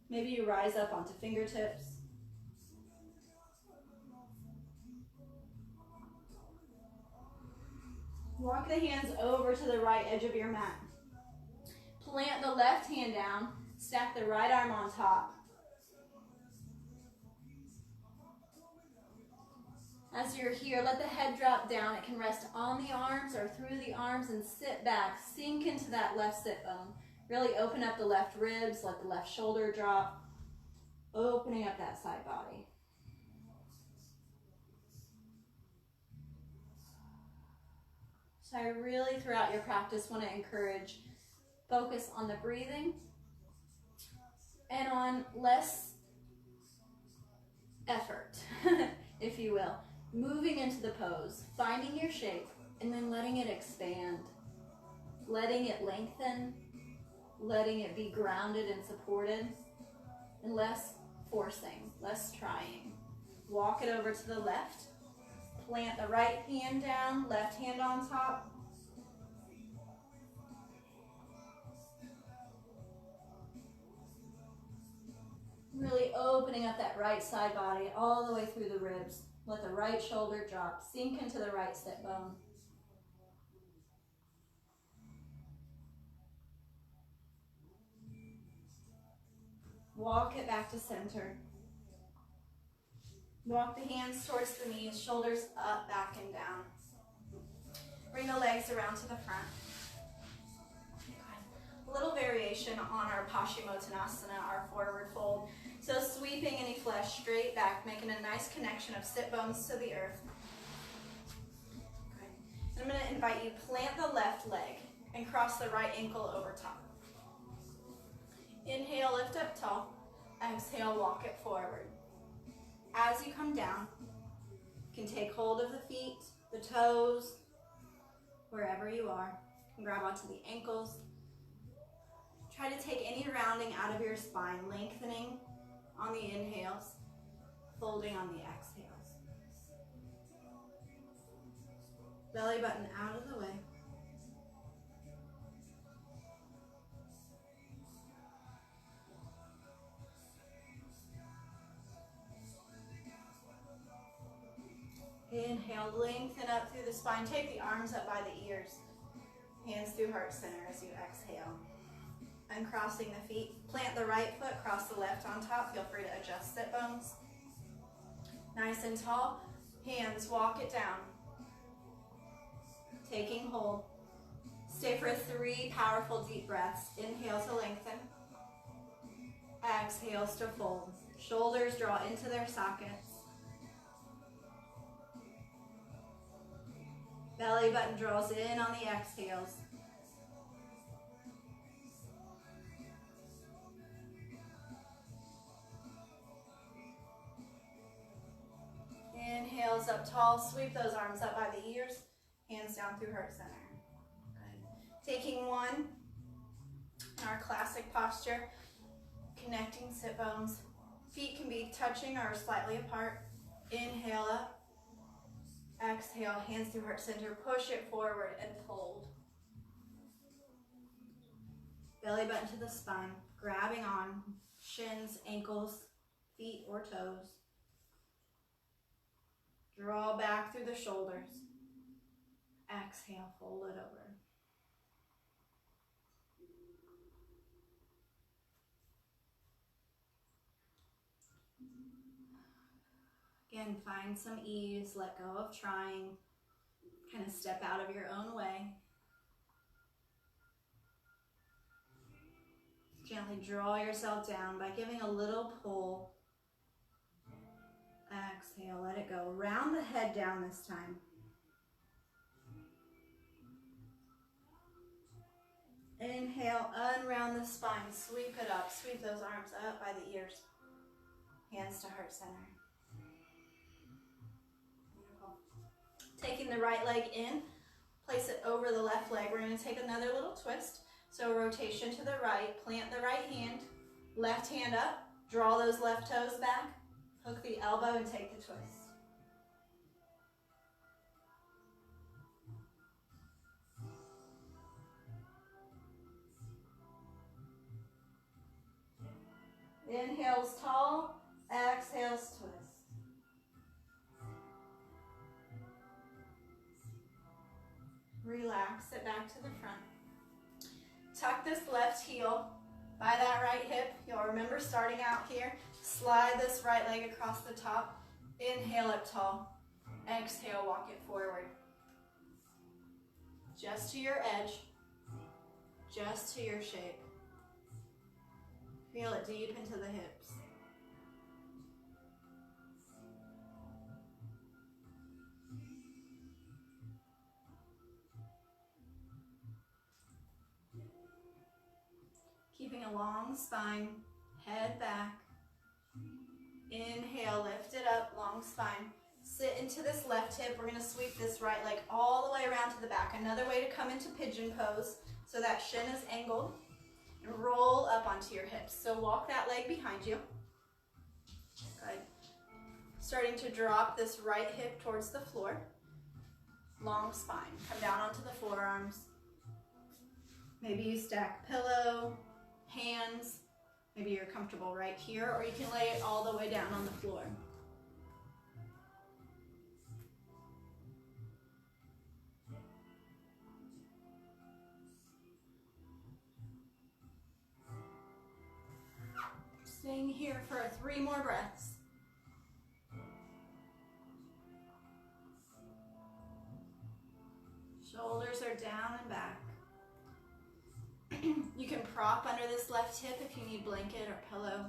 Maybe you rise up onto fingertips. Walk the hands over to the right edge of your mat. Plant the left hand down. Stack the right arm on top. As you're here, let the head drop down. It can rest on the arms or through the arms and sit back. Sink into that left sit bone. Really open up the left ribs, let the left shoulder drop. Opening up that side body. So I really, throughout your practice, want to encourage focus on the breathing and on less effort, if you will. Moving into the pose, finding your shape, and then letting it expand. Letting it lengthen, letting it be grounded and supported, and less forcing, less trying. Walk it over to the left. Plant the right hand down, left hand on top. Really opening up that right side body all the way through the ribs. Let the right shoulder drop. Sink into the right sit bone. Walk it back to center. Walk the hands towards the knees, shoulders up, back, and down. Bring the legs around to the front. A little variation on our Paschimottanasana, our forward fold. So sweeping any flesh straight back, making a nice connection of sit bones to the earth. I'm going to invite you, plant the left leg and cross the right ankle over top. Inhale, lift up tall. Exhale, walk it forward. As you come down, you can take hold of the feet, the toes, wherever you are. Grab onto the ankles. Try to take any rounding out of your spine, lengthening on the inhales, folding on the exhales. Belly button out of the way. Inhale, lengthen up through the spine. Take the arms up by the ears. Hands through heart center as you exhale. Uncrossing the feet. Plant the right foot, cross the left on top. Feel free to adjust sit bones. Nice and tall. Hands, walk it down. Taking hold. Stay for 3 powerful deep breaths. Inhale to lengthen. Exhales to fold. Shoulders draw into their sockets. Belly button draws in on the exhales. Inhales up tall, sweep those arms up by the ears, hands down through heart center. Good. Taking one in our classic posture, connecting sit bones. Feet can be touching or slightly apart. Inhale up. Exhale, hands through heart center, push it forward and fold. Belly button to the spine, grabbing on shins, ankles, feet, or toes. Draw back through the shoulders. Exhale, fold it over. Again, find some ease, let go of trying, kind of step out of your own way. Gently draw yourself down by giving a little pull. Exhale, let it go. Round the head down this time. Inhale, unround the spine, sweep it up, sweep those arms up by the ears. Hands to heart center. Beautiful. Taking the right leg in, place it over the left leg. We're going to take another little twist. So rotation to the right, plant the right hand, left hand up, draw those left toes back, hook the elbow and take the twist. Inhales tall, exhales twist. Relax it back to the front. Tuck this left heel by that right hip. You'll remember starting out here. Slide this right leg across the top. Inhale up tall. Exhale, walk it forward. Just to your edge. Just to your shape. Feel it deep into the hips. Keeping a long spine, head back. Inhale, lift it up, long spine. Sit into this left hip. We're going to sweep this right leg all the way around to the back. Another way to come into pigeon pose so that shin is angled. And roll up onto your hips. So walk that leg behind you. Good. Starting to drop this right hip towards the floor. Long spine. Come down onto the forearms. Maybe you stack pillow, hands. Maybe you're comfortable right here, or you can lay it all the way down on the floor. Staying here for 3 more breaths. Shoulders are down and back. You can prop under this left hip if you need blanket or pillow.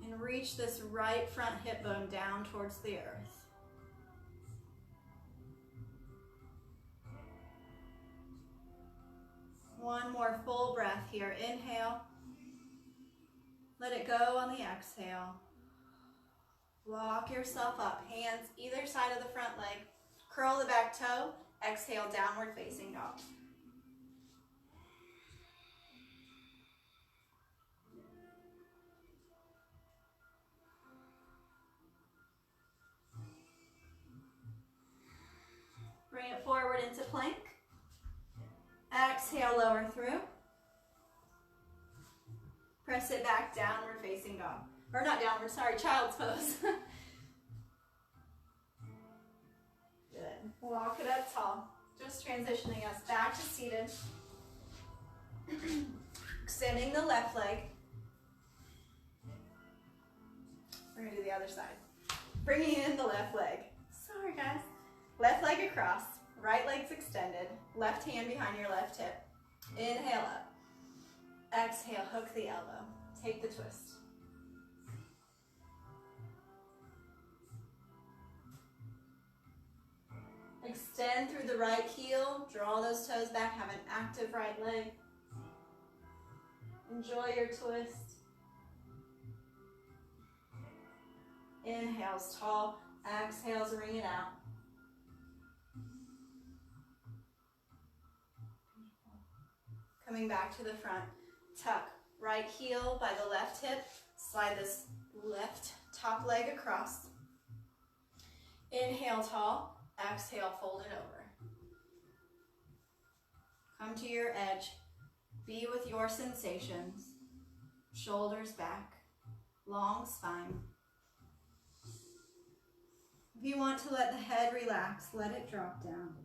And reach this right front hip bone down towards the earth. One more full breath here. Inhale. Let it go on the exhale. Walk yourself up. Hands either side of the front leg. Curl the back toe. Exhale, downward facing dog. Bring it forward into plank. Exhale, lower through. Press it back, downward facing dog. Or not downward, sorry, child's pose. Good. Walk it up tall. Just transitioning us back to seated. Extending the left leg. We're going to do the other side. Bringing in the left leg. Sorry, guys. Left leg across. Right leg's extended. Left hand behind your left hip. Inhale up. Exhale, hook the elbow. Take the twist. Extend through the right heel. Draw those toes back. Have an active right leg. Enjoy your twist. Inhales tall. Exhales, ring it out. Coming back to the front. Tuck right heel by the left hip. Slide this left top leg across. Inhale tall. Exhale, fold it over. Come to your edge. Be with your sensations. Shoulders back. Long spine. If you want to let the head relax, let it drop down.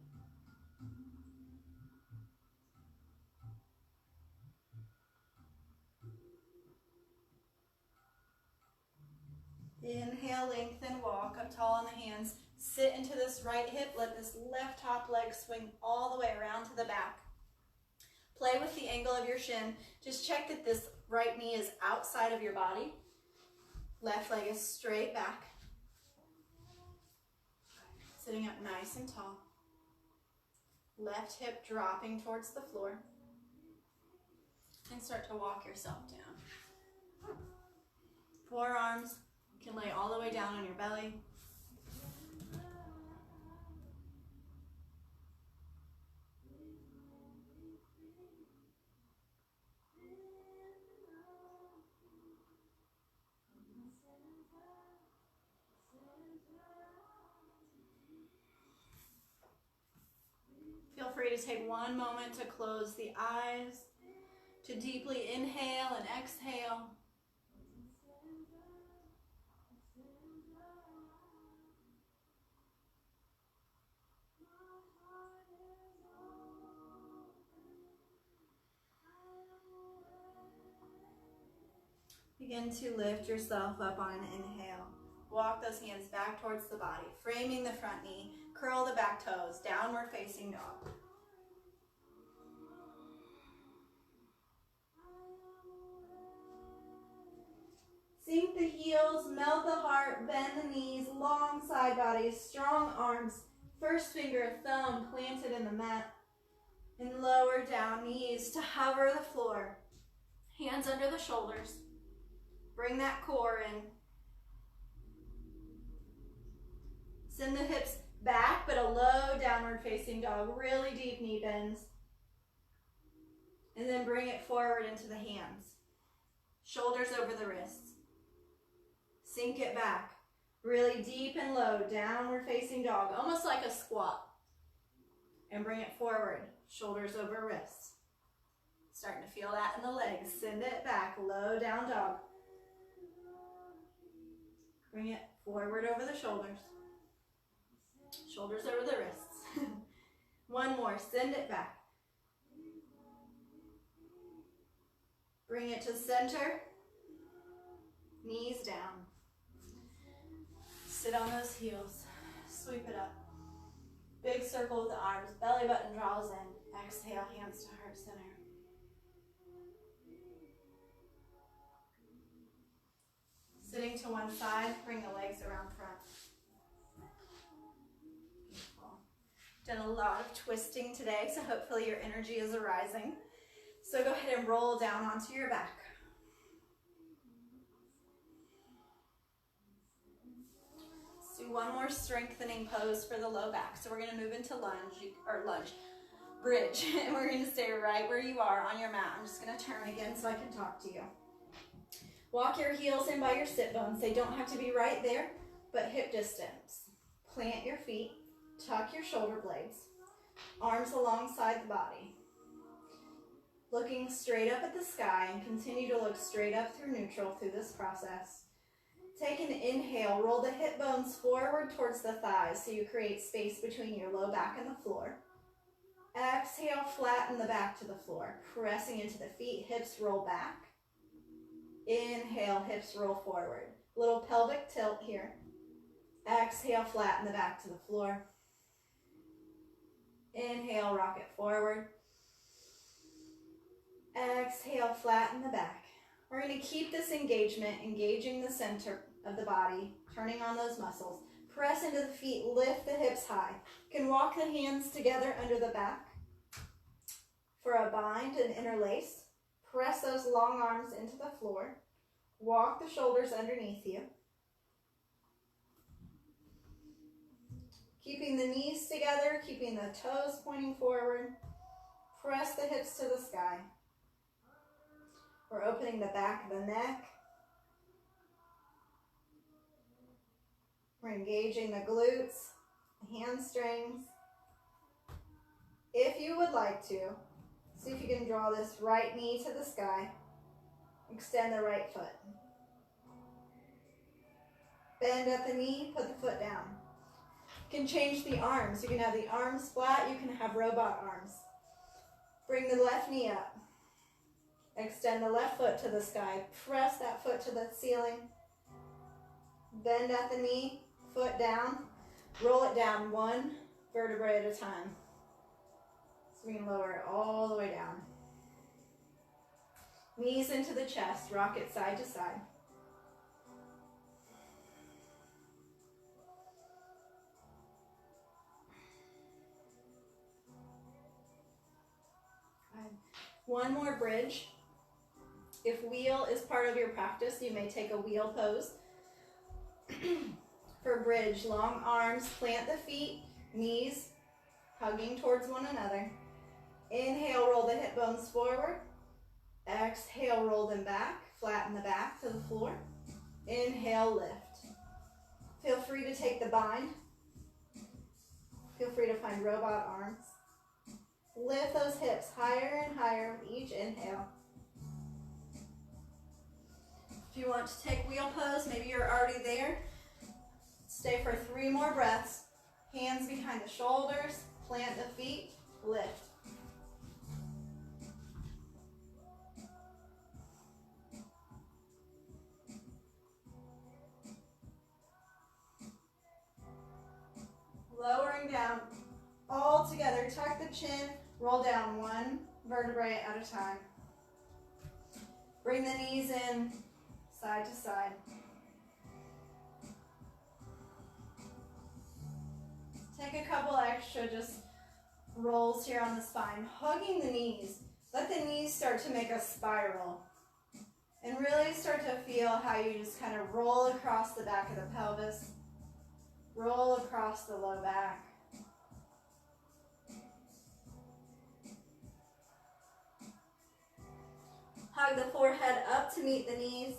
Inhale, lengthen, walk up tall on the hands. Sit into this right hip. Let this left top leg swing all the way around to the back. Play with the angle of your shin. Just check that this right knee is outside of your body. Left leg is straight back. Sitting up nice and tall. Left hip dropping towards the floor. And start to walk yourself down. Forearms. You can lay all the way down on your belly. Feel free to take one moment to close the eyes, to deeply inhale and exhale. Begin to lift yourself up on an inhale. Walk those hands back towards the body, framing the front knee. Curl the back toes, downward facing dog. Sink the heels, melt the heart, bend the knees, long side bodies, strong arms. First finger, thumb planted in the mat. And lower down, knees to hover the floor. Hands under the shoulders. Bring that core in. Send the hips back, but a low downward facing dog. Really deep knee bends. And then bring it forward into the hands. Shoulders over the wrists. Sink it back. Really deep and low, downward facing dog. Almost like a squat. And bring it forward. Shoulders over wrists. Starting to feel that in the legs. Send it back, low down dog. Bring it forward over the shoulders. Shoulders over the wrists. One more, send it back. Bring it to center. Knees down. Sit on those heels. Sweep it up. Big circle with the arms. Belly button draws in. Exhale, hands to heart center. Sitting to one side, bring the legs around front. Beautiful. Done a lot of twisting today, so hopefully your energy is arising. So go ahead and roll down onto your back. do one more strengthening pose for the low back. So we're going to move into bridge, and we're going to stay right where you are on your mat. I'm just going to turn again so I can talk to you. Walk your heels in by your sit bones. They don't have to be right there, but hip distance. Plant your feet, tuck your shoulder blades, arms alongside the body. Looking straight up at the sky, and continue to look straight up through neutral through this process. Take an inhale, roll the hip bones forward towards the thighs so you create space between your low back and the floor. Exhale, flatten the back to the floor, pressing into the feet, hips roll back. Inhale, hips roll forward. Little pelvic tilt here. Exhale, flatten the back to the floor. Inhale, rock it forward. Exhale, flatten the back. We're going to keep this engagement, engaging the center of the body, turning on those muscles. Press into the feet, lift the hips high. You can walk the hands together under the back for a bind and interlace. Press those long arms into the floor. Walk the shoulders underneath you. Keeping the knees together, keeping the toes pointing forward. Press the hips to the sky. We're opening the back of the neck. We're engaging the glutes, the hamstrings. If you would like to, see if you can draw this right knee to the sky. Extend the right foot. Bend at the knee, put the foot down. You can change the arms. You can have the arms flat, you can have robot arms. Bring the left knee up. Extend the left foot to the sky. Press that foot to the ceiling. Bend at the knee, foot down. Roll it down one vertebrae at a time. So we can lower it all the way down. Knees into the chest, rock it side to side. One more bridge. If wheel is part of your practice, you may take a wheel pose. For bridge, long arms, plant the feet, knees hugging towards one another. Inhale, roll the hip bones forward. Exhale, roll them back, flatten the back to the floor. Inhale, lift. Feel free to take the bind. Feel free to find robot arms. Lift those hips higher and higher with each inhale. If you want to take wheel pose, maybe you're already there. Stay for 3 more breaths. Hands behind the shoulders, plant the feet, lift. Lowering down, all together, tuck the chin, roll down one vertebrae at a time. Bring the knees in, side to side. Take a couple extra just rolls here on the spine, hugging the knees. Let the knees start to make a spiral. And really start to feel how you just kind of roll across the back of the pelvis, roll across the low back. Hug the forehead up to meet the knees.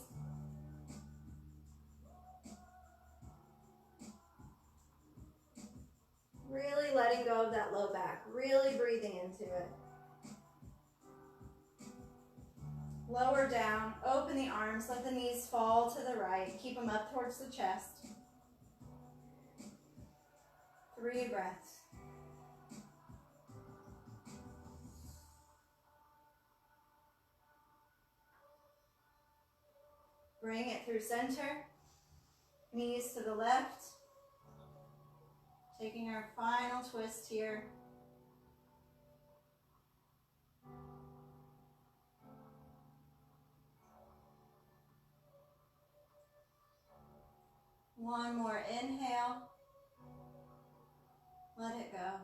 Really letting go of that low back, really breathing into it. Lower down, open the arms, let the knees fall to the right, keep them up towards the chest. 3 breaths. Bring it through center, knees to the left. Taking our final twist here. One more inhale. Let it go.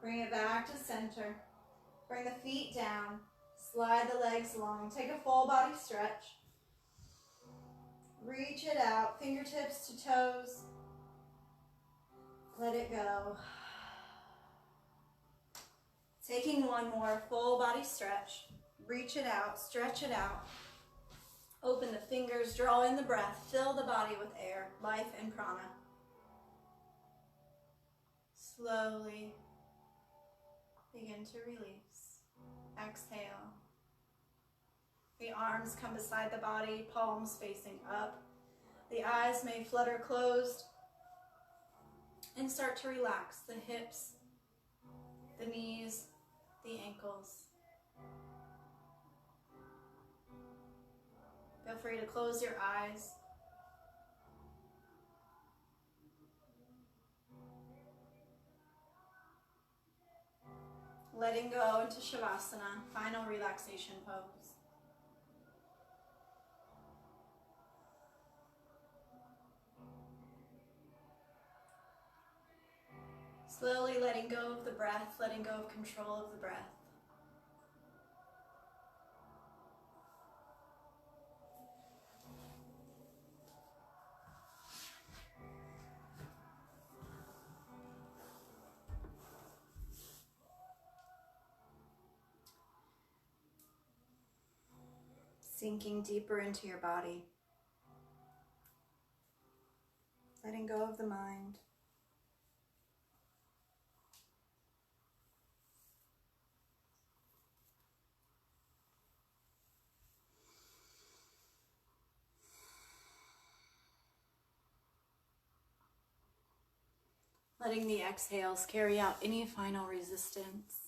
Bring it back to center. Bring the feet down. Slide the legs long. Take a full body stretch. Reach it out, fingertips to toes. Let it go. Taking one more full body stretch. Reach it out, stretch it out. Open the fingers, draw in the breath. Fill the body with air, life and prana. Slowly begin to release. Exhale. The arms come beside the body, palms facing up. The eyes may flutter closed. And start to relax the hips, the knees, the ankles. Feel free to close your eyes. Letting go into Shavasana, final relaxation pose. Slowly letting go of the breath, letting go of control of the breath. Sinking deeper into your body. Letting go of the mind. Letting the exhales carry out any final resistance.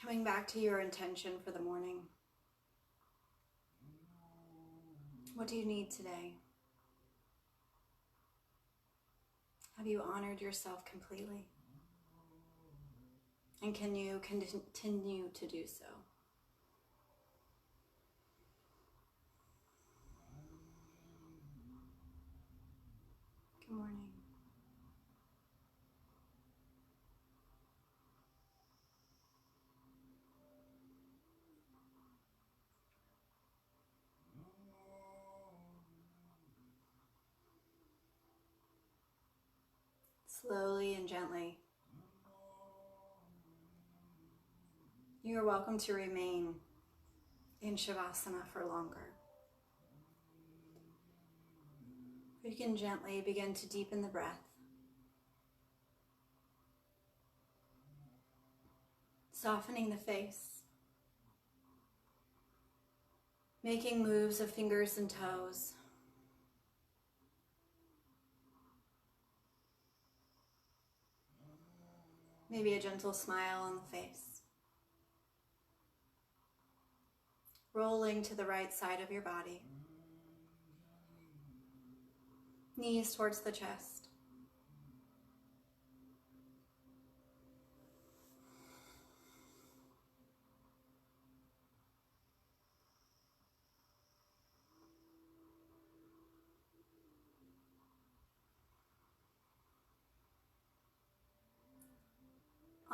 Coming back to your intention for the morning. What do you need today? Have you honored yourself completely? And can you continue to do so? Good morning. Slowly and gently, you are welcome to remain in Shavasana for longer. You can gently begin to deepen the breath, softening the face, making moves of fingers and toes. Maybe a gentle smile on the face. Rolling to the right side of your body. Knees towards the chest.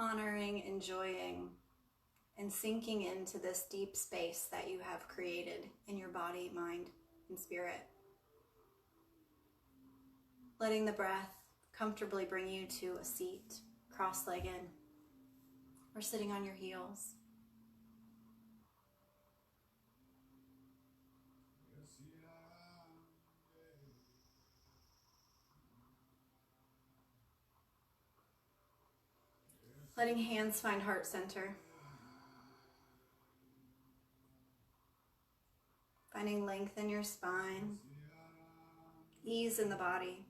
Honoring, enjoying, and sinking into this deep space that you have created in your body, mind, and spirit. Letting the breath comfortably bring you to a seat, cross-legged, or sitting on your heels. Letting hands find heart center. Finding length in your spine, ease in the body.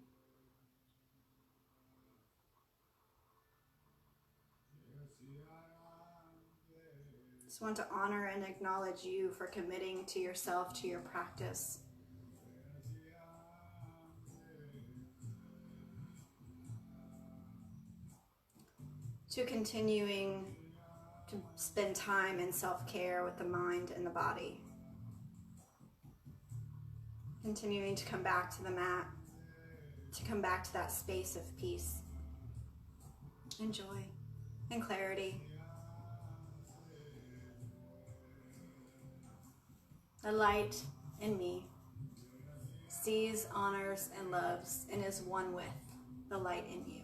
Just want to honor and acknowledge you for committing to yourself, to your practice, to continuing to spend time in self-care with the mind and the body. Continuing to come back to the mat, to come back to that space of peace and joy and clarity. The light in me sees, honors, and loves, and is one with the light in you.